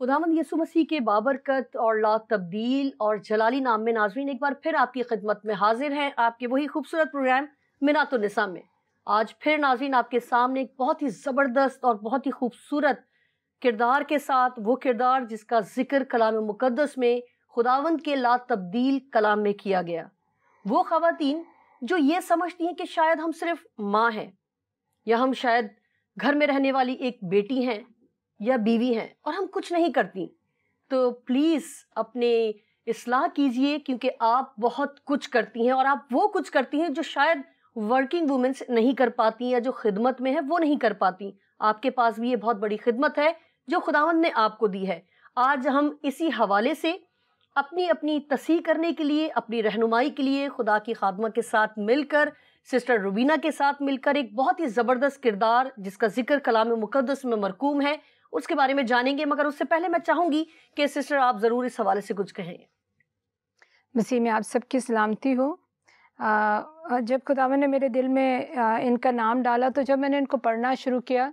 खुदावंद यीशु मसीह के बाबरकत और ला तब्दील और जलाली नाम में नाज़रीन एक बार फिर आपकी खिदमत में हाजिर हैं आपके वही खूबसूरत प्रोग्राम मिनातुन्निसा में। आज फिर नाज़रीन आपके सामने एक बहुत ही ज़बरदस्त और बहुत ही खूबसूरत किरदार के साथ, वो किरदार जिसका जिक्र कलाम मुकद्दस में खुदावंद के ला तब्दील कलाम में किया गया। वो ख़वातीन जो ये समझती हैं कि शायद हम सिर्फ माँ हैं, या हम शायद घर में रहने वाली एक बेटी हैं या बीवी हैं और हम कुछ नहीं करती, तो प्लीज़ अपने इस्लाह कीजिए, क्योंकि आप बहुत कुछ करती हैं और आप वो कुछ करती हैं जो शायद वर्किंग वुमेन्स नहीं कर पाती, या जो खिदमत में है वो नहीं कर पाती। आपके पास भी ये बहुत बड़ी खिदमत है जो खुदावंद ने आपको दी है। आज हम इसी हवाले से अपनी अपनी तस्हीह करने के लिए, अपनी रहनुमाई के लिए खुदा की खादमा के साथ मिलकर, सिस्टर रुबीना के साथ मिलकर एक बहुत ही ज़बरदस्त किरदार जिसका जिक्र कलाम मुकद्दस में मरकूम है, उसके बारे में जानेंगे। मगर उससे पहले मैं चाहूँगी कि सिस्टर आप ज़रूर इस हवाले से कुछ कहें। मसीह में आप सबकी सलामती हो। जब खुदावंद ने मेरे दिल में इनका नाम डाला, तो जब मैंने इनको पढ़ना शुरू किया,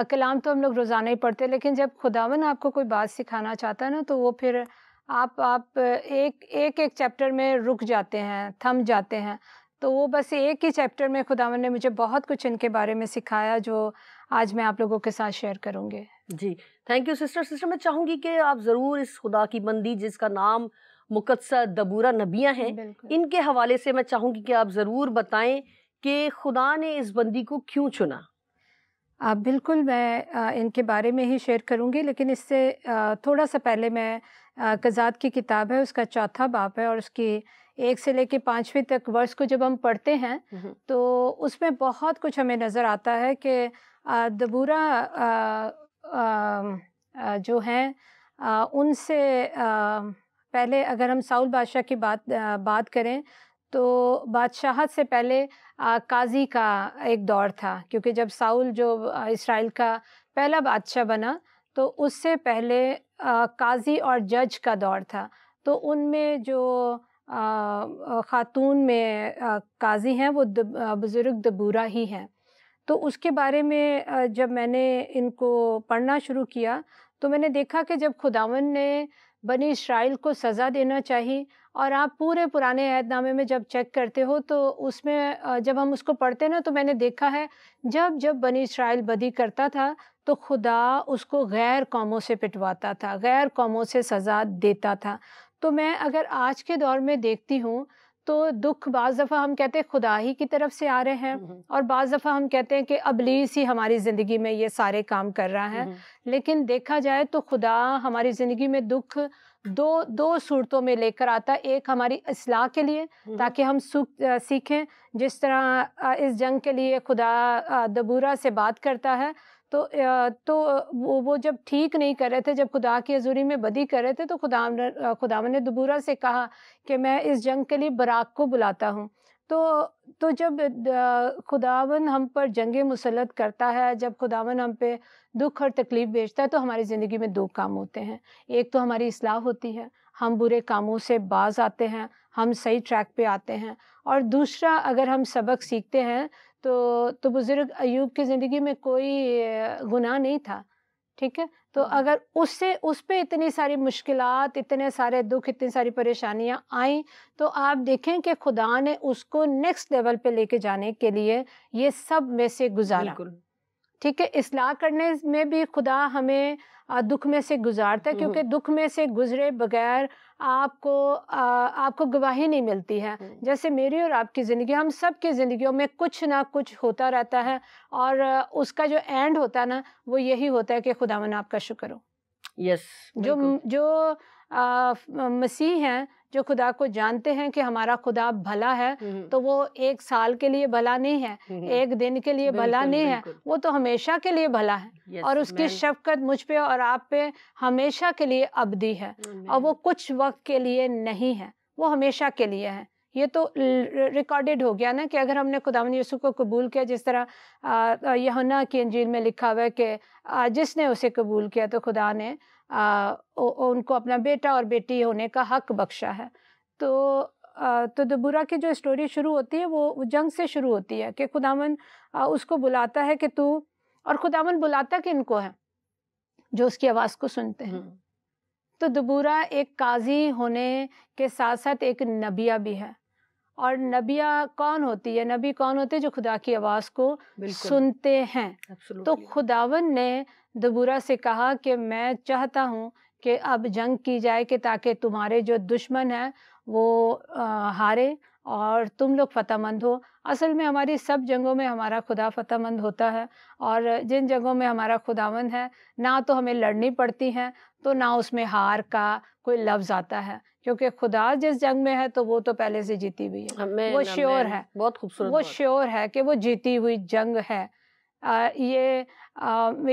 कलाम तो हम लोग रोज़ाना ही पढ़ते, लेकिन जब खुदावंद आपको कोई बात सिखाना चाहता है ना, तो वो फिर आप एक चैप्टर में रुक जाते हैं, थम जाते हैं। तो वो बस एक ही चैप्टर में खुदावंद ने मुझे बहुत कुछ इनके बारे में सिखाया, जो आज मैं आप लोगों के साथ शेयर करूँगी। जी, थैंक यू सिस्टर। मैं चाहूँगी कि आप ज़रूर इस खुदा की बंदी जिसका नाम मुकद्दसा दबूरा नबिया हैं, इनके हवाले से मैं चाहूँगी कि आप ज़रूर बताएं कि खुदा ने इस बंदी को क्यों चुना। बिल्कुल, मैं इनके बारे में ही शेयर करूँगी, लेकिन इससे थोड़ा सा पहले मैं कज़ात की किताब है, उसका 4था बाब है, और उसकी 1 से लेके 5वीं तक वर्ष को जब हम पढ़ते हैं, तो उसमें बहुत कुछ हमें नज़र आता है कि दबूरा जो हैं, उनसे पहले अगर हम साउल बादशाह की बात करें, तो बादशाहत से पहले काजी का एक दौर था, क्योंकि जब साउल जो इस्राएल का पहला बादशाह बना, तो उससे पहले काजी और जज का दौर था। तो उनमें जो खातून में काजी हैं, वो बुज़ुर्ग दबूरा ही हैं। तो उसके बारे में जब मैंने इनको पढ़ना शुरू किया, तो मैंने देखा कि जब खुदावंद ने बनी इस्राएल को सज़ा देना चाहिए, और आप पूरे पुराने अहदनामे में जब चेक करते हो, तो उसमें जब हम उसको पढ़ते ना, तो मैंने देखा है जब बनी इस्राएल बदी करता था, तो खुदा उसको गैर कौमों से पिटवाता था, गैर कौमों से सज़ा देता था। तो मैं अगर आज के दौर में देखती हूँ, तो दुख बाज़ दफ़ा हम कहते हैं खुदा ही की तरफ से आ रहे हैं, और बाज़ दफ़ा हम कहते हैं कि इब्लीस ही हमारी ज़िंदगी में ये सारे काम कर रहा है। लेकिन देखा जाए तो खुदा हमारी ज़िंदगी में दुख दो सूरतों में लेकर आता है। एक हमारी इस्लाह के लिए, ताकि हम सीखें। जिस तरह इस जंग के लिए खुदा दबूरा से बात करता है, तो वो जब ठीक नहीं कर रहे थे, जब खुदा की हज़ूरी में बदी कर रहे थे, तो खुदावंद ने दबूरा से कहा कि मैं इस जंग के लिए बराक को बुलाता हूँ। तो जब खुदावंद हम पर जंगे मुसल्लत करता है, जब खुदावंद हम पे दुख और तकलीफ़ भेजता है, तो हमारी ज़िंदगी में 2 काम होते हैं। एक तो हमारी इस्लाह होती है, हम बुरे कामों से बाज़ आते हैं, हम सही ट्रैक पे आते हैं। और दूसरा, अगर हम सबक सीखते हैं, तो बुज़ुर्ग अय्यूब की ज़िंदगी में कोई गुनाह नहीं था, ठीक है? तो अगर उस पे इतनी सारी मुश्किलात, इतने सारे दुख, इतनी सारी परेशानियाँ आईं, तो आप देखें कि खुदा ने उसको नेक्स्ट लेवल पे लेके जाने के लिए ये सब में से गुज़ारा। ठीक है, इस्लाह करने में भी खुदा हमें दुख में से गुजारता है, क्योंकि दुख में से गुजरे बगैर आपको गवाही नहीं मिलती है। जैसे मेरी और आपकी ज़िंदगी, हम सब की ज़िंदगियों में कुछ ना कुछ होता रहता है, और उसका जो एंड होता है ना, वो यही होता है कि खुदावंद आपका शुक्र हो। यस, जो मसीह हैं, जो खुदा को जानते हैं कि हमारा खुदा भला है, तो वो 1 साल के लिए भला नहीं है, 1 दिन के लिए भला नहीं है, वो तो हमेशा के लिए भला है। और उसकी शफ़क़त मुझ पे और आप पे हमेशा के लिए अबदी है, और वो कुछ वक्त के लिए नहीं है, वो हमेशा के लिए है। ये तो रिकॉर्डेड हो गया ना, कि अगर हमने खुदावंद यीशु को कबूल किया, जिस तरह यूहन्ना की इंजील में लिखा हुआ है कि जिसने उसे कबूल किया, तो खुदा ने उनको अपना बेटा और बेटी होने का हक बख्शा है। तो दबूरा की जो स्टोरी शुरू होती है, वो जंग से शुरू होती है कि खुदावंद उसको बुलाता है कि तू, और खुदावंद बुलाता किनको है? जो उसकी आवाज़ को सुनते हैं। तो दबूरा एक काजी होने के साथ साथ एक नबिया भी है। और नबिया कौन होती है? नबी कौन होते हैं? जो खुदा की आवाज़ को सुनते हैं। तो खुदावन ने दबूरा से कहा कि मैं चाहता हूँ कि अब जंग की जाए कि ताकि तुम्हारे जो दुश्मन हैं वो हारे और तुम लोग फ़तहमंद हो। असल में हमारी सब जंगों में हमारा खुदा फ़तहमंद होता है, और जिन जंगों में हमारा खुदावंद है ना तो हमें लड़नी पड़ती हैं, तो ना उसमें हार का कोई लफ्ज़ आता है, क्योंकि खुदा जिस जंग में है तो वो तो पहले से जीती हुई है। वो श्योर है, बहुत खूबसूरत, वो श्योर है कि वो जीती हुई जंग है। ये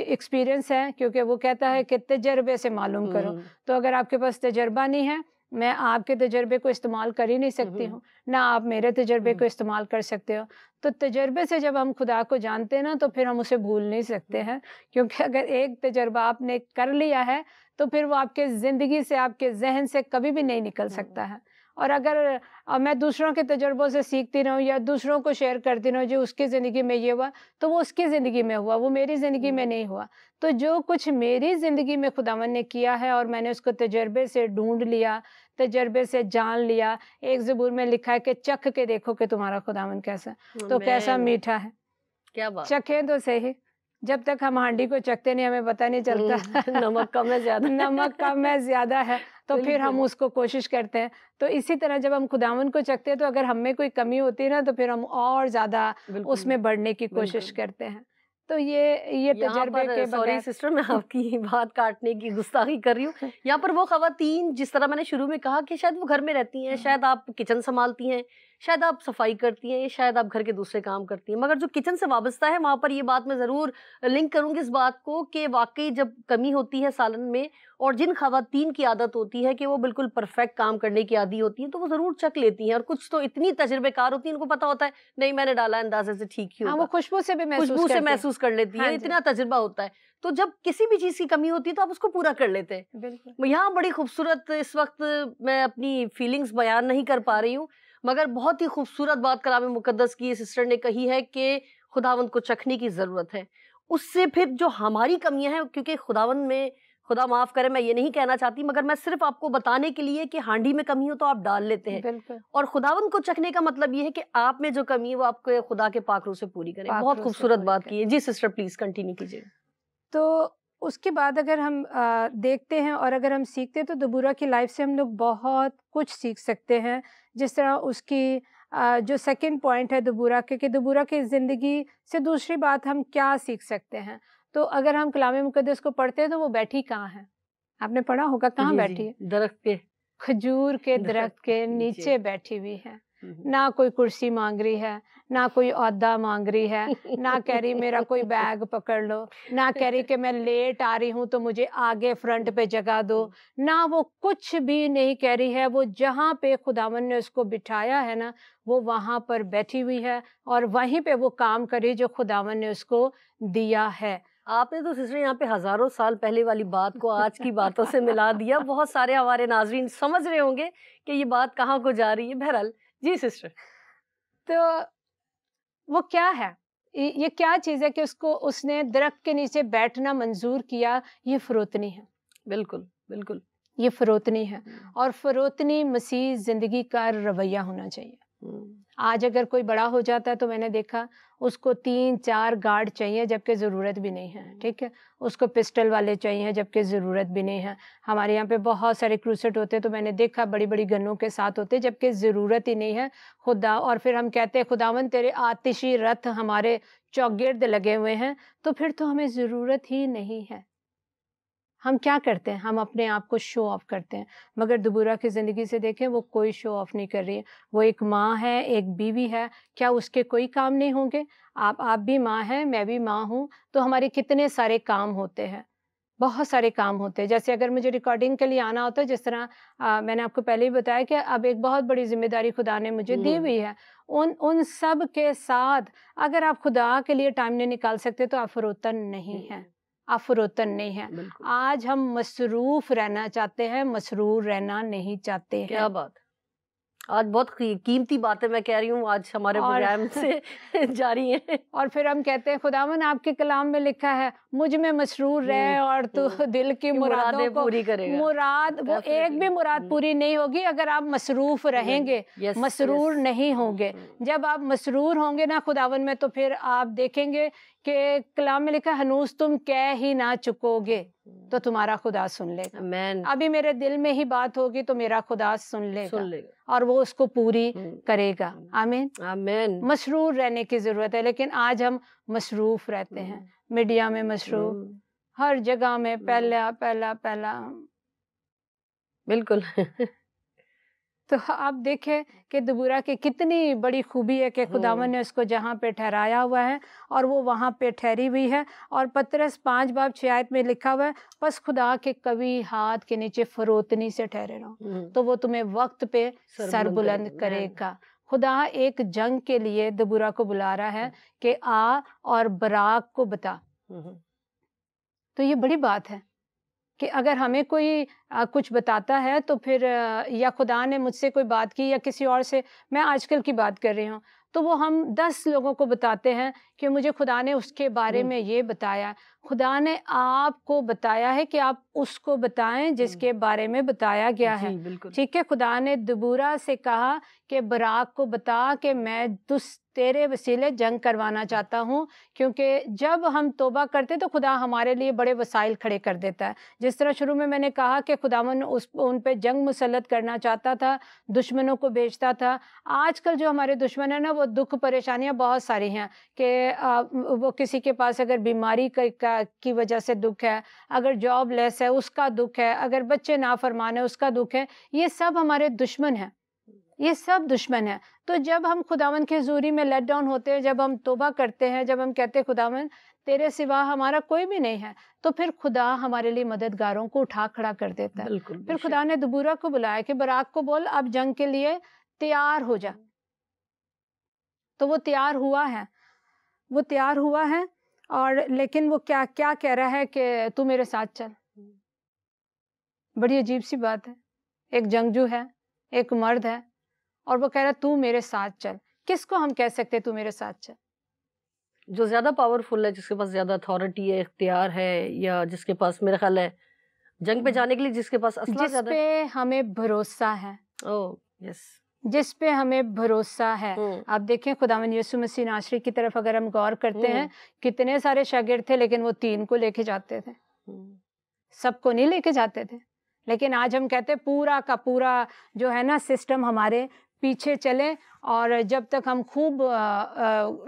एक्सपीरियंस है, क्योंकि वो कहता है कि तजर्बे से मालूम करो। तो अगर आपके पास तजर्बा नहीं है, मैं आपके तजर्बे को इस्तेमाल कर ही नहीं सकती हूँ, ना आप मेरे तजर्बे को इस्तेमाल कर सकते हो। तो तजर्बे से जब हम खुदा को जानते हैं ना, तो फिर हम उसे भूल नहीं सकते हैं, क्योंकि अगर एक तजर्बा आपने कर लिया है तो फिर वो आपके ज़िंदगी से, आपके जहन से कभी भी नहीं निकल सकता है। और अगर मैं दूसरों के तजुर्बों से सीखती रहूँ या दूसरों को शेयर करती रहूँ, जो उसकी ज़िंदगी में ये हुआ तो वो उसकी ज़िंदगी में हुआ, वो मेरी ज़िंदगी में नहीं हुआ। तो जो कुछ मेरी ज़िंदगी में खुदावन ने किया है और मैंने उसको तजर्बे से ढूंढ लिया, तजर्बे से जान लिया। एक ज़बूर में लिखा है कि चख के देखो कि तुम्हारा खुदावन कैसा है, तो कैसा मीठा है। क्या बात, चखें तो सही। जब तक हम हांडी को चखते नहीं, हमें पता नहीं चलता नमक कम है ज़्यादा, नमक कम है ज़्यादा है, तो फिर हम उसको कोशिश करते हैं। तो इसी तरह जब हम खुदावन को चखते हैं, तो अगर हम में कोई कमी होती है ना, तो फिर हम और ज़्यादा उसमें बढ़ने की कोशिश करते हैं। तो ये तजर्बे के बगैर। सॉरी सिस्टर, मैं आपकी बात काटने की गुस्ताखी कर रही हूँ। यहाँ पर वो खवातीन, जिस तरह मैंने शुरू में कहा कि शायद वो घर में रहती हैं, शायद आप किचन संभालती हैं, शायद आप सफाई करती हैं, शायद आप घर के दूसरे काम करती हैं, मगर जो किचन से वाबस्ता है वहाँ पर ये बात मैं ज़रूर लिंक करूँगी इस बात को कि वाकई जब कमी होती है सालन में, और जिन खवातीन की आदत होती है कि वो बिल्कुल परफेक्ट काम करने की आदी होती हैं, तो वो ज़रूर चख लेती हैं। और कुछ तो इतनी तजर्बेकार होती हैं, उनको पता होता है नहीं मैंने डाला अंदाजे से ठीक ही होगा। वो खुशबू से भी महसूस कर लेती है, इतना तजुर्बा होता है। तो जब किसी भी चीज़ की कमी होती है तो आप उसको पूरा कर लेते हैं। बिल्कुल। यहाँ बड़ी खूबसूरत, इस वक्त मैं अपनी फीलिंग्स बयान नहीं कर पा रही हूँ, मगर बहुत ही खूबसूरत बात कलाम मुकद्दस की सिस्टर ने कही है कि खुदावंद को चखने की ज़रूरत है। उससे फिर जो हमारी कमियां हैं, क्योंकि खुदावंद में, खुदा माफ़ करे मैं ये नहीं कहना चाहती, मगर मैं सिर्फ आपको बताने के लिए कि हांडी में कमी हो तो आप डाल लेते हैं, और खुदावंद को चखने का मतलब ये है कि आप में जो कमी है वो आपको खुदा के पाकरू से पूरी करें। बहुत खूबसूरत बात की है जी सिस्टर, प्लीज कंटिन्यू कीजिए। तो उसके बाद अगर हम देखते हैं और अगर हम सीखते हैं, तो दबूरा की लाइफ से हम लोग बहुत कुछ सीख सकते हैं। जिस तरह उसकी जो सेकंड पॉइंट है दबूरा के, कि दबूरा की ज़िंदगी से दूसरी बात हम क्या सीख सकते हैं। तो अगर हम कलाम मुकद्दस को पढ़ते हैं तो वो बैठी कहाँ है? आपने पढ़ा होगा, कहाँ बैठी है? दरख्त के, खजूर के दरख्त के नीचे बैठी हुई है। ना कोई कुर्सी मांग रही है, ना कोई ओहदा मांग रही है, ना कह रही मेरा कोई बैग पकड़ लो, ना कह रही कि मैं लेट आ रही हूँ तो मुझे आगे फ्रंट पे जगह दो, ना वो कुछ भी नहीं कह रही है। वो जहाँ पे खुदावन ने उसको बिठाया है ना, वो वहाँ पर बैठी हुई है और वहीं पे वो काम करे जो खुदावन ने उसको दिया है। आपने तो सिस्टर यहाँ पे हजारों साल पहले वाली बात को आज की बातों से मिला दिया। बहुत सारे हमारे नाजरीन समझ रहे होंगे कि ये बात कहाँ को जा रही है। बहरहाल जी सिस्टर, तो वो क्या है, ये क्या चीज़ है कि उसको, उसने दरख्त के नीचे बैठना मंजूर किया? ये फरोतनी है। बिल्कुल बिल्कुल, ये फरोतनी है, और फरोतनी मसीह जिंदगी का रवैया होना चाहिए। आज अगर कोई बड़ा हो जाता है तो मैंने देखा उसको 3-4 गार्ड चाहिए जबकि ज़रूरत भी नहीं है, ठीक है। उसको पिस्टल वाले चाहिए जबकि ज़रूरत भी नहीं है। हमारे यहाँ पे बहुत सारे क्रूसेट होते हैं तो मैंने देखा बड़ी बड़ी गन्नों के साथ होते जबकि ज़रूरत ही नहीं है खुदा। और फिर हम कहते हैं खुदावन तेरे आतिशी रथ हमारे चौगिर्द लगे हुए हैं, तो फिर तो हमें ज़रूरत ही नहीं है। हम क्या करते हैं? हम अपने आप को शो ऑफ करते हैं। मगर दबूरा की ज़िंदगी से देखें, वो कोई शो ऑफ नहीं कर रही है। वो एक माँ है, एक बीवी है। क्या उसके कोई काम नहीं होंगे? आप भी माँ हैं, मैं भी माँ हूँ, तो हमारे कितने सारे काम होते हैं, बहुत सारे काम होते हैं। जैसे अगर मुझे रिकॉर्डिंग के लिए आना होता है, जिस तरह मैंने आपको पहले ही बताया कि अब एक बहुत बड़ी ज़िम्मेदारी खुदा ने मुझे दी हुई है। उन सब के साथ अगर आप खुदा के लिए टाइम नहीं निकाल सकते तो आप फरोतन नहीं हैं, आप फरोतन नहीं हैं। आज हम मसरूफ़ रहना चाहते हैं, मसरूर रहना नहीं चाहते हैं। क्या बात। आज बहुत कीमती बातें मैं कह रही हूँ आज हमारे प्रोग्राम से जारी है। और फिर हम कहते हैं खुदावन आपके कलाम में लिखा है मुझ में मसरूर रहे और तू दिल की मुरादों को पूरी करेगा। मुराद वो एक भी मुराद पूरी नहीं होगी अगर आप मसरूफ रहेंगे, मसरूर नहीं होंगे। जब आप मसरूर होंगे ना खुदावन में, तो फिर आप देखेंगे कि कलाम में लिखा हनूस तुम कह ही ना चुकोगे तो तुम्हारा खुदा सुन लेगा। अभी मेरे दिल में ही बात होगी तो मेरा खुदा सुन लेगा और वो उसको पूरी करेगा। आमीन आमीन। मसरूर रहने की जरूरत है, लेकिन आज हम मसरूफ रहते हैं, मीडिया में मसरूफ, हर जगह में पहला पहला पहला। बिल्कुल। तो आप देखें कि दबूरा की कितनी बड़ी खूबी है कि खुदावन ने उसको जहाँ पे ठहराया हुआ है और वो वहाँ पे ठहरी हुई है। और पतरस 5:6 में लिखा हुआ है बस खुदा के कवि हाथ के नीचे फरोतनी से ठहरे रहो तो वो तुम्हें वक्त पे सर बुलंद करेगा। खुदा एक जंग के लिए दबूरा को बुला रहा है कि आ और बराक को बता। तो ये बड़ी बात है कि अगर हमें कोई कुछ बताता है तो फिर या खुदा ने मुझसे कोई बात की या किसी और से, मैं आजकल की बात कर रही हूँ, तो वो हम 10 लोगों को बताते हैं कि मुझे खुदा ने उसके बारे में ये बताया। खुदा ने आपको बताया है कि आप उसको बताएं जिसके बारे में बताया गया है। ठीक है, खुदा ने दबूरा से कहा कि बराक को बता कि मैं तेरे वसीले जंग करवाना चाहता हूँ, क्योंकि जब हम तौबा करते तो खुदा हमारे लिए बड़े वसाइल खड़े कर देता है। जिस तरह शुरू में मैंने कहा कि खुदावन उन पे जंग मुसल्लत करना चाहता था, दुश्मनों को भेजता था। आजकल जो हमारे दुश्मन है ना, वो दुख परेशानियां बहुत सारी हैं कि वो किसी के पास अगर बीमारी की वजह से दुख है, अगर जॉब लेस है उसका दुख है, अगर बच्चे नाफरमान है उसका दुख है। ये सब हमारे दुश्मन हैं, ये सब दुश्मन है। तो जब हम खुदावन के हुजूरी में लेट डाउन होते हैं, जब हम तौबा करते हैं, जब हम कहते हैं खुदावन तेरे सिवा हमारा कोई भी नहीं है, तो फिर खुदा हमारे लिए मददगारों को उठा खड़ा कर देता है। फिर खुदा ने दबूरा को बुलाया कि बराक को बोल अब जंग के लिए तैयार हो जा। तो वो तैयार हुआ है, वो तैयार हुआ है। और लेकिन वो क्या क्या कह रहा है कि तू मेरे साथ चल। बड़ी अजीब सी बात है, एक जंगजू है, एक मर्द है, और वो कह रहा है तू मेरे साथ चल। किसको हम कह सकते तू मेरे साथ चल? जो ज्यादा पावरफुल है, जिसके पास ज्यादा अथॉरिटी है, इख्तियार है, या जिसके पास मेरा ख्याल है जंग पे जाने के लिए जिसके पास असला ज्यादा, जिस पे हमें भरोसा है। ओह यस, जिस पे हमें भरोसा है। आप देखें खुदावंद यीशु मसीह नासरी की तरफ अगर हम गौर करते हैं, कितने सारे शागिर्द थे, लेकिन वो 3 को लेके जाते थे, सबको नहीं लेके जाते थे। लेकिन आज हम कहते हैं पूरा का पूरा जो है ना सिस्टम हमारे पीछे चले, और जब तक हम खूब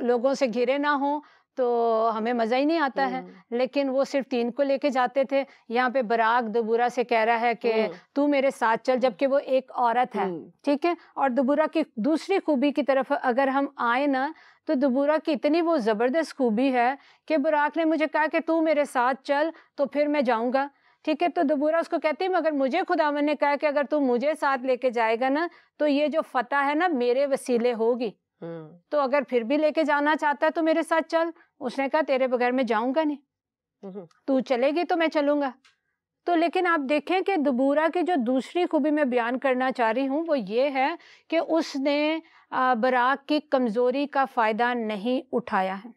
लोगों से घिरे ना हो तो हमें मज़ा ही नहीं आता है। लेकिन वो सिर्फ 3 को लेके जाते थे। यहाँ पे बराक दबूरा से कह रहा है कि तू मेरे साथ चल, जबकि वो एक औरत है। ठीक है, और दबूरा की दूसरी खूबी की तरफ अगर हम आए ना, तो दबूरा की इतनी वो ज़बरदस्त खूबी है कि बराक ने मुझे कहा कि तू मेरे साथ चल तो फिर मैं जाऊँगा। ठीक है, तो दबूरा उसको कहती है मगर मुझे खुदावन ने कहा कि अगर तू मुझे साथ लेके जाएगा ना, तो ये जो फतह है ना मेरे वसीले होगी। तो अगर फिर भी लेके जाना चाहता है तो मेरे साथ चल। उसने कहा तेरे बगैर मैं जाऊंगा नहीं, तू चलेगी तो मैं चलूंगा। तो लेकिन आप देखें कि दबूरा की जो दूसरी खूबी मैं बयान करना चाह रही हूँ वो ये है कि उसने बराक की कमजोरी का फायदा नहीं उठाया है।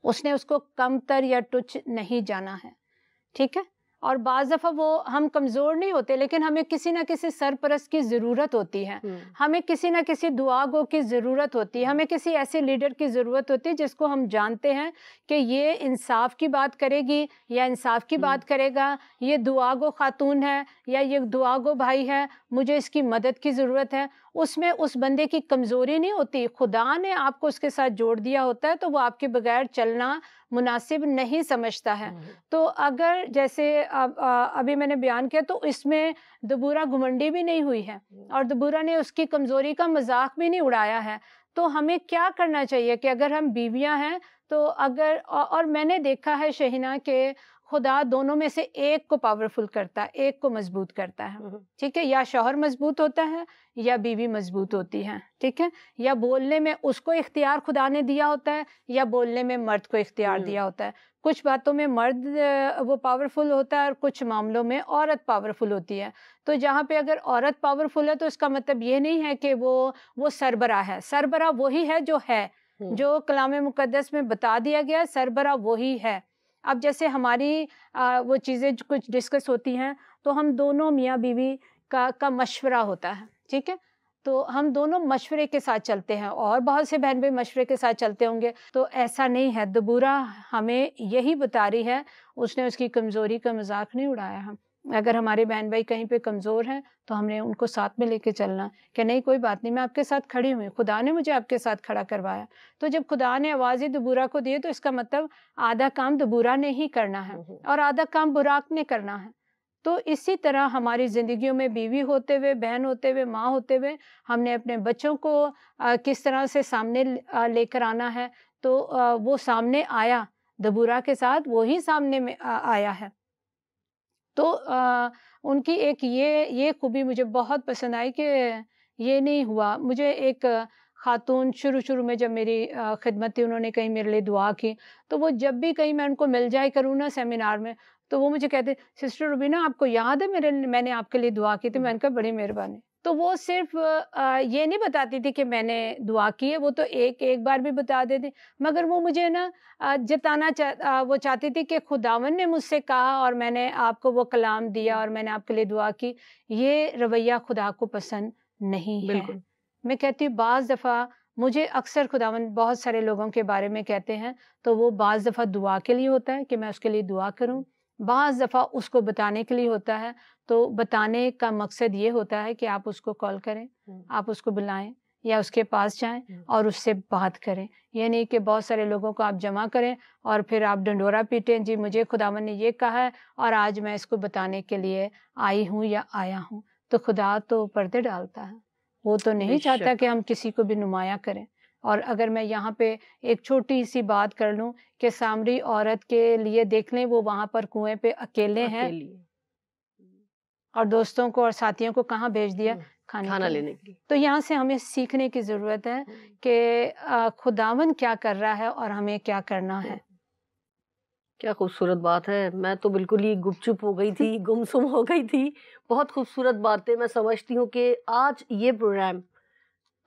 उसने उसको कमतर या तुच्छ नहीं जाना है। ठीक है, और बाज़ दफ़ा वो हम कमज़ोर नहीं होते, लेकिन हमें किसी ना किसी सरपरस्त की ज़रूरत होती है, हमें किसी ना किसी दुआ गो की ज़रूरत होती है, हमें किसी ऐसे लीडर की ज़रूरत होती है जिसको हम जानते हैं कि ये इंसाफ की बात करेगी या इंसाफ की बात करेगा, ये दुआ गो खातून है या ये दुआ गो भाई है, मुझे इसकी मदद की ज़रूरत है। उसमें उस बंदे की कमज़ोरी नहीं होती, खुदा ने आपको उसके साथ जोड़ दिया होता है, तो वो आपके बगैर चलना मुनासिब नहीं समझता है। तो अगर जैसे अभी मैंने बयान किया, तो इसमें दबूरा घुमंडी भी नहीं हुई है और दबूरा ने उसकी कमज़ोरी का मजाक भी नहीं उड़ाया है। तो हमें क्या करना चाहिए कि अगर हम बीवियां हैं तो अगर, और मैंने देखा है शहीना के खुदा दोनों में से एक को पावरफुल करता है, एक को मजबूत करता है, ठीक है। या शौहर मजबूत होता है या बीवी मजबूत होती है, ठीक है। या बोलने में उसको इख्तियार खुदा ने दिया होता है या बोलने में मर्द को इख्तियार दिया होता है। कुछ बातों में मर्द वो पावरफुल होता है और कुछ मामलों में औरत पावरफुल होती है। तो जहाँ पे अगर औरत पावरफुल है तो इसका मतलब ये नहीं है कि वो सरबरा है। सरबरा वही है जो है, जो कलाम मुकद्दस में बता दिया गया, सरबरा वही है। अब जैसे हमारी वो चीज़ें कुछ डिस्कस होती हैं तो हम दोनों मियाँ बीवी का मशवरा होता है, ठीक है। तो हम दोनों मशवरे के साथ चलते हैं और बहुत से बहन भाई मशवरे के साथ चलते होंगे। तो ऐसा नहीं है, दबूरा हमें यही बता रही है, उसने उसकी कमज़ोरी का मजाक नहीं उड़ाया है। अगर हमारे बहन भाई कहीं पे कमज़ोर हैं तो हमने उनको साथ में लेके चलना कि नहीं कोई बात नहीं, मैं आपके साथ खड़ी हुई, खुदा ने मुझे आपके साथ खड़ा करवाया। तो जब खुदा ने आवाज़ ही दबूरा को दी तो इसका मतलब आधा काम दबूरा ने ही करना है और आधा काम बुराक ने करना है। तो इसी तरह हमारी ज़िंदगियों में बीवी होते हुए, बहन होते हुए, माँ होते हुए हमने अपने बच्चों को किस तरह से सामने लेकर आना है। तो वो सामने आया दबूरा के साथ, वो ही सामने में आया है। तो उनकी एक ये खूबी मुझे बहुत पसंद आई कि ये नहीं हुआ। मुझे एक खातून शुरू में जब मेरी खिदमत थी, उन्होंने कहीं मेरे लिए दुआ की, तो वो जब भी कहीं मैं उनको मिल जाया करूँ ना सेमिनार में, तो वो मुझे कहते, सिस्टर रुबीना आपको याद है मैंने आपके लिए दुआ की थी? मैंने कहा बड़ी मेहरबानी। तो वो सिर्फ ये नहीं बताती थी कि मैंने दुआ की है, वो तो एक बार भी बता देती, मगर वो मुझे ना वो चाहती थी कि खुदावन ने मुझसे कहा और मैंने आपको वो कलाम दिया और मैंने आपके लिए दुआ की। ये रवैया खुदा को पसंद नहीं है। मैं कहती हूँ बाज़ दफ़ा मुझे अक्सर खुदावन बहुत सारे लोगों के बारे में कहते हैं, तो वो बाज़ दफ़ा दुआ के लिए होता है कि मैं उसके लिए दुआ करूँ, बाज़ दफ़ा उसको बताने के लिए होता है। तो बताने का मकसद ये होता है कि आप उसको कॉल करें, आप उसको बुलाएं या उसके पास जाएं और उससे बात करें। ये नहीं कि बहुत सारे लोगों को आप जमा करें और फिर आप डंडोरा पीटें, जी मुझे खुदावन ने ये कहा है और आज मैं इसको बताने के लिए आई हूँ या आया हूँ। तो खुदा तो पर्दे डालता है, वो तो नहीं चाहता कि हम किसी को भी नुमाया करें। और अगर मैं यहाँ पे एक छोटी सी बात कर लूँ कि सामरी औरत के लिए देख लें, वो वहाँ पर कुएं पे अकेले हैं और दोस्तों को और साथियों को कहाँ भेज दिया? खाना लेने के लिए। तो यहाँ से हमें सीखने की ज़रूरत है कि खुदावन क्या कर रहा है और हमें क्या करना है। क्या खूबसूरत बात है। मैं तो बिल्कुल ही गुपचुप हो गई थी, गुमसुम हो गई थी। बहुत खूबसूरत बातें। मैं समझती हूँ कि आज ये प्रोग्राम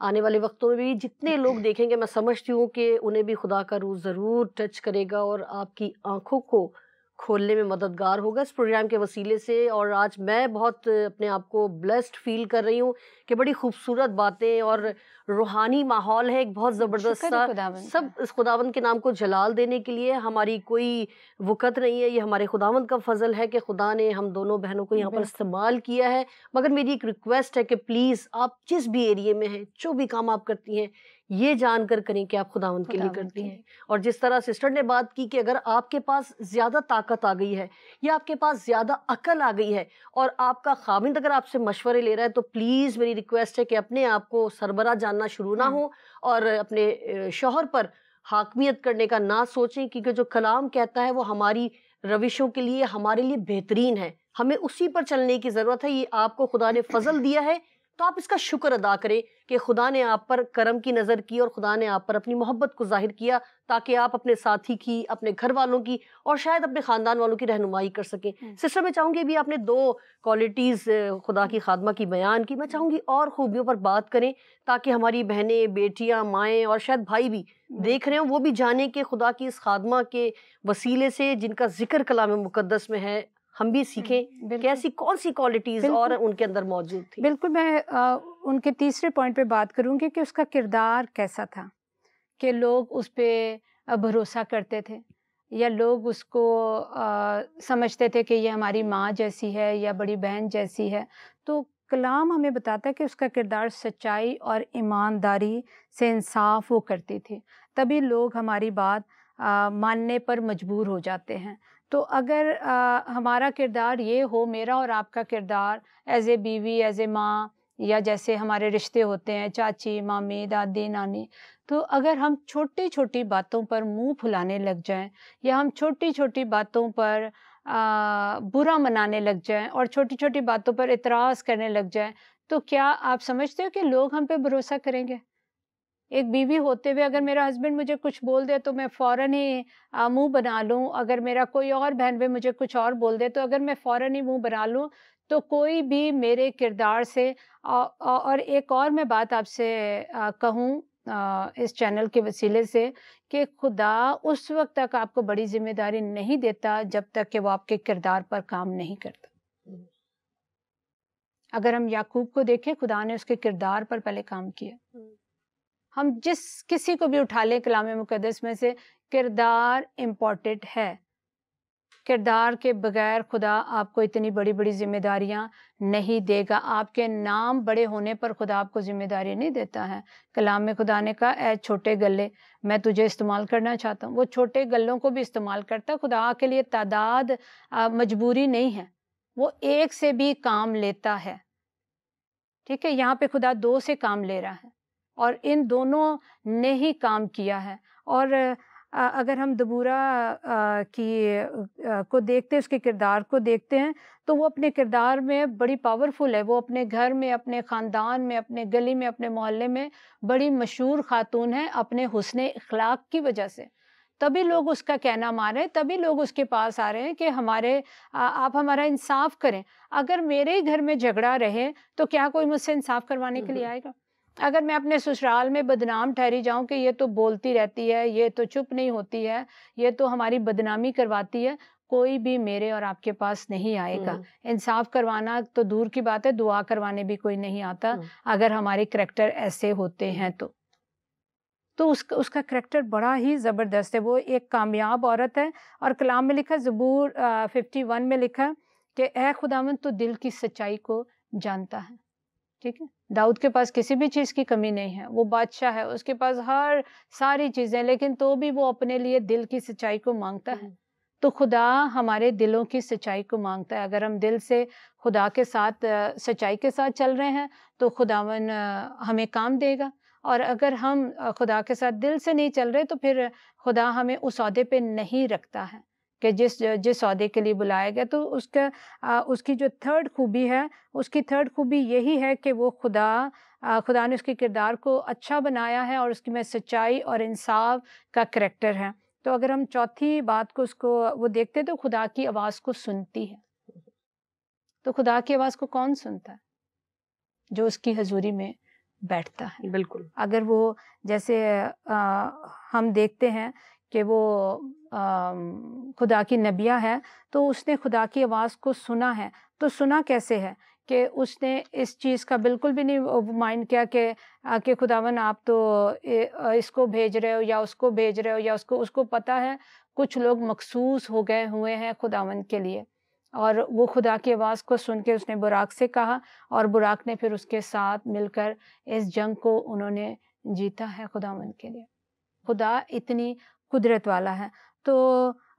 आने वाले वक्तों में भी जितने लोग देखेंगे, मैं समझती हूँ कि उन्हें भी खुदा का रूह ज़रूर टच करेगा और आपकी आंखों को खोलने में मददगार होगा इस प्रोग्राम के वसीले से। और आज मैं बहुत अपने आप को ब्लेस्ड फील कर रही हूँ कि बड़ी खूबसूरत बातें और रूहानी माहौल है, एक बहुत ज़बरदस्त सा। सब इस खुदावंद के नाम को जलाल देने के लिए हमारी कोई वक़्त नहीं है, ये हमारे खुदावंद का फजल है कि खुदा ने हम दोनों बहनों को यहाँ पर इस्तेमाल किया है। मगर मेरी एक रिक्वेस्ट है कि प्लीज़ आप जिस भी एरिए में हैं, जो भी काम आप करती हैं, ये जानकर करें कि आप खुदावंद के लिए करती हैं। और जिस तरह सिस्टर ने बात की कि अगर आपके पास ज़्यादा ताकत आ गई है या आपके पास ज़्यादा अकल आ गई है और आपका खाविंद अगर आपसे मशवरे ले रहा है, तो प्लीज़ मेरी रिक्वेस्ट है कि अपने आप को सरबरा जानना शुरू ना हो और अपने शौहर पर हाकमियत करने का ना सोचें, क्योंकि जो कलाम कहता है वो हमारी रविशों के लिए, हमारे लिए बेहतरीन है। हमें उसी पर चलने की ज़रूरत है। ये आपको खुदा ने फजल दिया है तो आप इसका शुक्र अदा करें कि खुदा ने आप पर करम की नज़र की और खुदा ने आप पर अपनी मोहब्बत को जाहिर किया, ताकि आप अपने साथी की, अपने घर वालों की और शायद अपने ख़ानदान वालों की रहनुमाई कर सकें। सिस्टर, मैं चाहूँगी अभी आपने 2 क्वालिटीज़ खुदा की खादमा की बयान की, मैं चाहूँगी और खूबियों पर बात करें ताकि हमारी बहनें, बेटियाँ, माएँ और शायद भाई भी देख रहे हो, वो भी जाने कि खुदा की इस खादमा के वसीले से जिनका जिक्र कलाम मुकद्दस में है, हम भी सीखें कैसी कौन सी क्वालिटीज़ और उनके अंदर मौजूद थी। बिल्कुल, मैं उनके तीसरे पॉइंट पे बात करूंगी कि उसका किरदार कैसा था, कि लोग उस पर भरोसा करते थे या लोग उसको समझते थे कि ये हमारी माँ जैसी है या बड़ी बहन जैसी है। तो कलाम हमें बताता है कि उसका किरदार सच्चाई और ईमानदारी से इंसाफ वो करती थी, तभी लोग हमारी बात मानने पर मजबूर हो जाते हैं। तो अगर हमारा किरदार ये हो, मेरा और आपका किरदार एज ए बीवी, एज ए माँ, या जैसे हमारे रिश्ते होते हैं चाची, मामी, दादी, नानी, तो अगर हम छोटी छोटी बातों पर मुंह फुलाने लग जाएं या हम छोटी छोटी बातों पर बुरा मनाने लग जाएं और छोटी छोटी बातों पर इतराज़ करने लग जाएं, तो क्या आप समझते हो कि लोग हम पे भरोसा करेंगे? एक बीवी होते हुए अगर मेरा हस्बैंड मुझे कुछ बोल दे तो मैं फ़ौरन ही मुँह बना लूँ, अगर मेरा कोई और बहन-भाई मुझे कुछ और बोल दे तो अगर मैं फ़ौरन ही मुँह बना लूँ, तो कोई भी मेरे किरदार से और एक और मैं बात आपसे कहूँ इस चैनल के वसीले से कि खुदा उस वक़्त तक आपको बड़ी ज़िम्मेदारी नहीं देता जब तक कि वो आपके किरदार पर काम नहीं करता। अगर हम याकूब को देखें, खुदा ने उसके किरदार पर पहले काम किया। हम जिस किसी को भी उठा लें कलाम मुकद्दस में से, किरदार इम्पोर्टेंट है। किरदार के बगैर खुदा आपको इतनी बड़ी-बड़ी ज़िम्मेदारियाँ नहीं देगा। आपके नाम बड़े होने पर खुदा आपको ज़िम्मेदारी नहीं देता है। कलाम में खुदा ने कहा, ऐ छोटे गल्ले, मैं तुझे इस्तेमाल करना चाहता हूँ। वो छोटे गल्लों को भी इस्तेमाल करता है। खुदा के लिए तादाद मजबूरी नहीं है। वो एक से भी काम लेता है। ठीक है? यहाँ पे खुदा 2 से काम ले रहा है और इन दोनों ने ही काम किया है। और अगर हम दबूरा को देखते हैं, उसके किरदार को देखते हैं, तो वो अपने किरदार में बड़ी पावरफुल है। वो अपने घर में, अपने ख़ानदान में, अपने गली में, अपने मोहल्ले में बड़ी मशहूर ख़ातून है अपने हुस्न इख़्लाक़ की वजह से। तभी लोग उसका कहना मान रहे हैं, तभी लोग उसके पास आ रहे हैं कि आप हमारा इंसाफ़ करें। अगर मेरे ही घर में झगड़ा रहे, तो क्या कोई मुझसे इंसाफ़ करवाने के लिए आएगा? अगर मैं अपने ससुराल में बदनाम ठहरी जाऊँ कि ये तो बोलती रहती है, ये तो चुप नहीं होती है, ये तो हमारी बदनामी करवाती है, कोई भी मेरे और आपके पास नहीं आएगा। इंसाफ़ करवाना तो दूर की बात है, दुआ करवाने भी कोई नहीं आता, अगर हमारे करैक्टर ऐसे होते हैं तो। तो उसका करैक्टर बड़ा ही ज़बरदस्त है। वो एक कामयाब औरत है और कलाम में लिखा, ज़बूर 51 में लिखा कि ऐ खुदावंद, तू दिल की सच्चाई को जानता है। ठीक है? दाऊद के पास किसी भी चीज़ की कमी नहीं है, वो बादशाह है, उसके पास हर सारी चीज़ें, लेकिन तो भी वो अपने लिए दिल की सच्चाई को माँगता है। तो खुदा हमारे दिलों की सच्चाई को माँगता है। अगर हम दिल से खुदा के साथ सच्चाई के साथ चल रहे हैं, तो खुदावन हमें काम देगा। और अगर हम खुदा के साथ दिल से नहीं चल रहे, तो फिर खुदा हमें उस ओहदे पे नहीं रखता है कि जिस ओहदे के लिए बुलाया गया। तो उसकी जो थर्ड खूबी है, उसकी थर्ड खूबी यही है कि वो खुदा ने उसके किरदार को अच्छा बनाया है और उसकी में सच्चाई और इंसाफ का करैक्टर है। तो अगर हम चौथी बात को वो देखते हैं, तो खुदा की आवाज़ को सुनती है। तो खुदा की आवाज़ को कौन सुनता है? जो उसकी हज़ूरी में बैठता है। बिल्कुल। अगर वो जैसे हम देखते हैं कि वो खुदा की नबिया है, तो उसने खुदा की आवाज़ को सुना है। तो सुना कैसे है? कि उसने इस चीज़ का बिल्कुल भी नहीं माइंड किया कि खुदावन आप तो इसको भेज रहे हो या उसको भेज रहे हो या उसको पता है कुछ लोग मखसूस हो गए हुए हैं खुदावन के लिए। और वो खुदा की आवाज़ को सुन के उसने बुराक से कहा और बुराक ने फिर उसके साथ मिलकर इस जंग को उन्होंने जीता है खुदावन के लिए। खुदा इतनी कुदरत वाला है। तो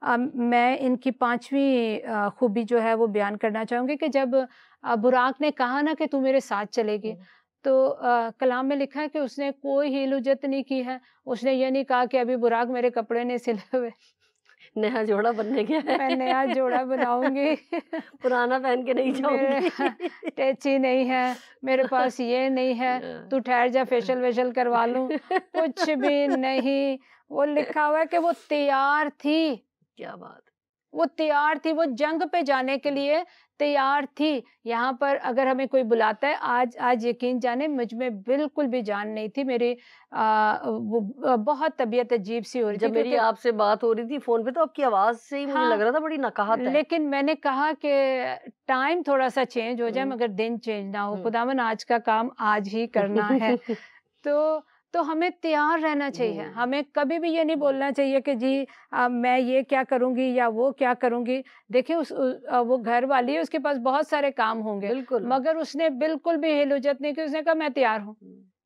मैं इनकी 5वीं खूबी जो है वो बयान करना चाहूँगी कि जब बुराक ने कहा ना कि तू मेरे साथ चलेगी, तो कलाम में लिखा है कि उसने कोई हील-हुज्जत नहीं की है। उसने ये नहीं कहा कि अभी बुराक मेरे कपड़े नहीं सिले हुए, नया जोड़ा बनने गया है। मैं नया जोड़ा बनाऊँगी। पुराना पहन के नहीं जाऊँगी। टैची नहीं है, मेरे पास ये नहीं है, तू ठहर जा फेशियल-वेशियल करवा लूँ, कुछ भी नहीं। वो लिखा हुआ है कि वो तैयार थी। क्या बात! वो तैयार थी, वो जंग पे जाने के लिए तैयार थी। यहाँ पर अगर हमें कोई बुलाता है, आज यकीन जाने मुझ में बिल्कुल भी जान नहीं थी। मेरी बहुत तबीयत अजीब-सी हो रही थी। जब मेरी आपसे बात हो रही थी फ़ोन पे, तो आपकी आवाज़ से ही मुझे लग रहा था बड़ी नकाहत है। लेकिन मैंने कहा कि टाइम थोड़ा-सा चेंज हो जाए, मगर दिन चेंज ना हो। खुदावन आज का काम आज ही करना है। तो हमें तैयार रहना चाहिए। हमें कभी भी ये नहीं बोलना चाहिए कि जी मैं ये क्या करूँगी या वो क्या करूँगी। देखिए वो घर वाली है, उसके पास बहुत सारे काम होंगे, मगर उसने बिल्कुल भी हिल-हुज्जत नहीं की। उसने कहा मैं तैयार हूँ,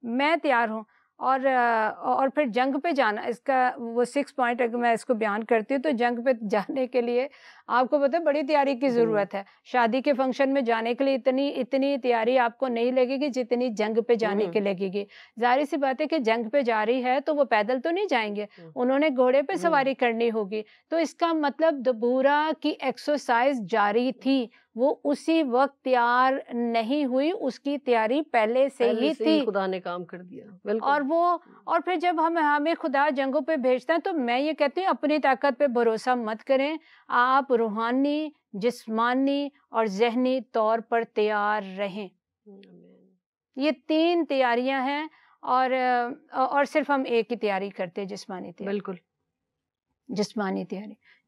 मैं तैयार हूँ। और फिर जंग पे जाना, इसका वो 6 पॉइंट अगर मैं इसको बयान करती हूँ, तो जंग पे जाने के लिए आपको पता है बड़ी तैयारी की ज़रूरत है। शादी के फंक्शन में जाने के लिए इतनी तैयारी आपको नहीं लगेगी जितनी जंग पे जाने के लगेगी। ज़ाहिर-सी बात है कि जंग पे जा रही है तो वो पैदल तो नहीं जाएँगे, उन्होंने घोड़े पे सवारी करनी होगी। तो इसका मतलब दबूरा की एक्सरसाइज़ जारी थी, वो उसी वक़्त तैयार नहीं हुई, उसकी तैयारी पहले से ही थी। खुदा ने काम कर दिया। बिल्कुल। और फिर जब हमें खुदा जंगों पे भेजता है तो मैं ये कहती हूँ अपनी ताकत पे भरोसा मत करें। आप रूहानी, जिस्मानी और ज़हनी तौर पर तैयार रहें। ये 3 तैयारियां हैं और सिर्फ हम एक ही तैयारी करते हैं, जिस्मानी तैयारी। बिल्कुल।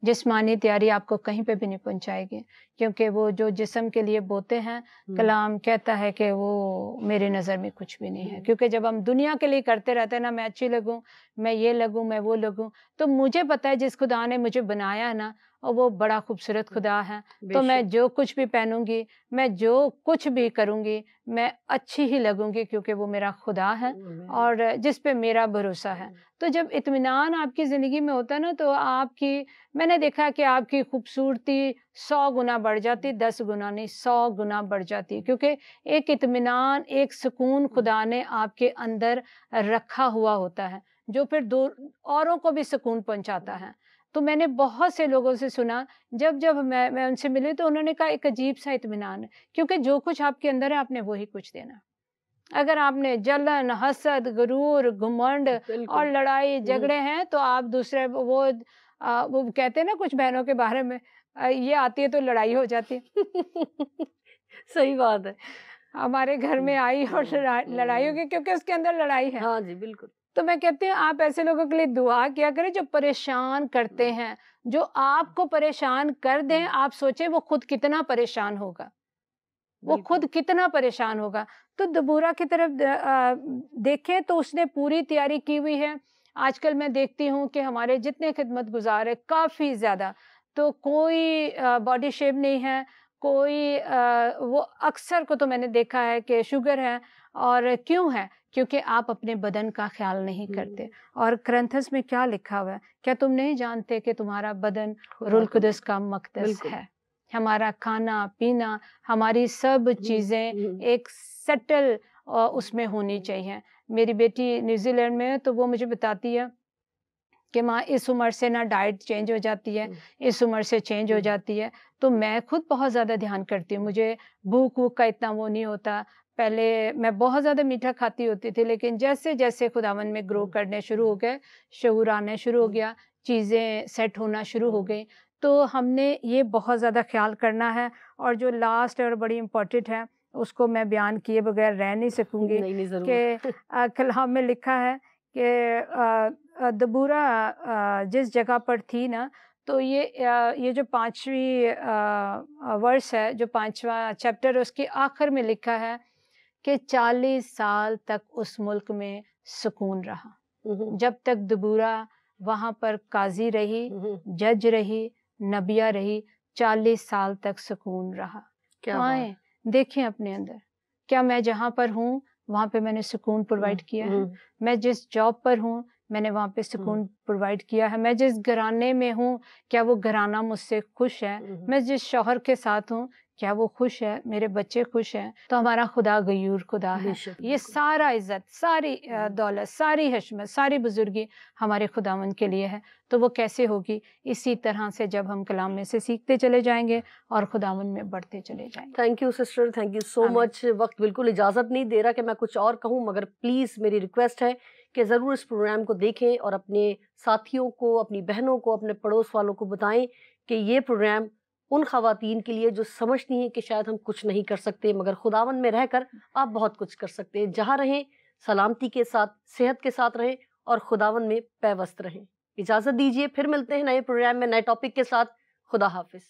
जिस्मानी तैयारी आपको कहीं पे भी नहीं पहुंचाएगी, क्योंकि वो जो जिस्म के लिए बोते हैं, कलाम कहता है कि वो मेरी नज़र में कुछ भी नहीं है। क्योंकि जब हम दुनिया के लिए करते रहते हैं ना, मैं अच्छी लगूं, मैं ये लगूं, मैं वो लगूं, तो मुझे पता है जिस खुदा ने मुझे बनाया है ना, और वो बड़ा खूबसूरत खुदा है। तो मैं जो कुछ भी पहनूंगी, मैं जो कुछ भी करूंगी, मैं अच्छी ही लगूंगी, क्योंकि वो मेरा खुदा है और जिस पे मेरा भरोसा है। तो जब इत्मीनान आपकी ज़िंदगी में होता है ना, तो मैंने देखा कि आपकी खूबसूरती 100 गुना बढ़ जाती, 10 गुना नहीं, 100 गुना बढ़ जाती, क्योंकि एक इत्मीनान, एक सुकून खुदा ने आपके अंदर रखा हुआ होता है, जो फिर औरों को भी सुकून पहुंचाता है। तो मैंने बहुत से लोगों से सुना, जब मैं उनसे मिली तो उन्होंने कहा एक अजीब सा इत्मीनान है, क्योंकि जो कुछ आपके अंदर है आपने वही कुछ देना। अगर आपने जलन, हसद, गुरूर, घमंड और लड़ाई झगड़े हैं, तो आप दूसरे वो कहते हैं ना कुछ बहनों के बारे में, ये आती है तो लड़ाई हो जाती है। सही बात है। हमारे घर में आई और लड़ाई होगी, क्योंकि उसके अंदर लड़ाई है। हाँ जी, बिल्कुल। तो मैं कहती हूँ आप ऐसे लोगों के लिए दुआ किया करें जो परेशान करते हैं, जो आपको परेशान कर दें। आप सोचें वो खुद कितना परेशान होगा, वो खुद कितना परेशान होगा। तो दबूरा की तरफ देखें तो उसने पूरी तैयारी की हुई है। आजकल मैं देखती हूँ कि हमारे जितने खिदमत गुजार है काफ़ी ज़्यादा, तो कोई बॉडी शेप नहीं है, कोई वो अक्सर को तो मैंने देखा है कि शुगर है। और क्यों है? क्योंकि आप अपने बदन का ख्याल नहीं करते। और कुरिन्थियों में क्या लिखा हुआ है? क्या तुम नहीं जानते कि तुम्हारा बदन रूह कुदस का मक़दस है? हमारा खाना पीना, हमारी सब चीज़ें एक सेटल उसमें होनी चाहिए। मेरी बेटी न्यूजीलैंड में है, तो वो मुझे बताती है कि माँ इस उम्र से ना डाइट चेंज हो जाती है, इस उम्र से चेंज हो जाती है। तो मैं खुद बहुत ज़्यादा ध्यान करती हूँ, मुझे भूख वूख का इतना वो नहीं होता। पहले मैं बहुत ज़्यादा मीठा खाती होती थी, लेकिन जैसे-जैसे खुदावंद में ग्रो करने शुरू हो गए, शऊर आने शुरू हो गया, चीज़ें सेट होना शुरू हो गई, तो हमने ये बहुत ज़्यादा ख्याल करना है। और जो लास्ट और बड़ी इम्पोर्टेंट है, उसको मैं बयान किए बगैर रह नहीं सकूँगी कि कलाम में लिखा है कि दबूरा जिस जगह पर थी ना, तो ये जो 5वीं वर्स है, जो 5वां चैप्टर है, उसके आखिर में लिखा है कि 40 साल तक उस मुल्क में सुकून रहा। जब तक दबूरा वहाँ पर काजी रही, जज रही, नबिया रही, 40 साल तक सुकून रहा। आए देखें अपने अंदर, क्या मैं जहाँ पर हूँ वहाँ पे मैंने सुकून प्रोवाइड किया है? मैं जिस जॉब पर हूँ मैंने वहाँ पे सुकून प्रोवाइड किया है? मैं जिस घराने में हूँ क्या वो घराना मुझसे खुश है? मैं जिस शौहर के साथ हूँ क्या वो खुश है? मेरे बच्चे खुश हैं? तो हमारा खुदा गयूर खुदा है। ये सारा इज्जत, सारी दौलत, सारी हशमत, सारी बुजुर्गी हमारे खुदावंद के लिए है। तो वो कैसे होगी? इसी तरह से जब हम कलाम में से सीखते चले जाएंगे और खुदावंद में बढ़ते चले जाएंगे। Thank you sister, thank you so much. वक्त बिल्कुल इजाज़त नहीं दे रहा कि मैं कुछ और कहूँ, मगर प्लीज़ मेरी रिक्वेस्ट है कि ज़रूर इस प्रोग्राम को देखें और अपने साथियों को, अपनी बहनों को, अपने पड़ोस वालों को बताएं कि ये प्रोग्राम उन ख़वातीन के लिए जो समझती हैं कि शायद हम कुछ नहीं कर सकते, मगर खुदावंद में रहकर आप बहुत कुछ कर सकते हैं। जहाँ रहें सलामती के साथ, सेहत के साथ रहें और खुदावंद में पैवस्त रहें। इजाज़त दीजिए, फिर मिलते हैं नए प्रोग्राम में नए टॉपिक के साथ। खुदा हाफिज़।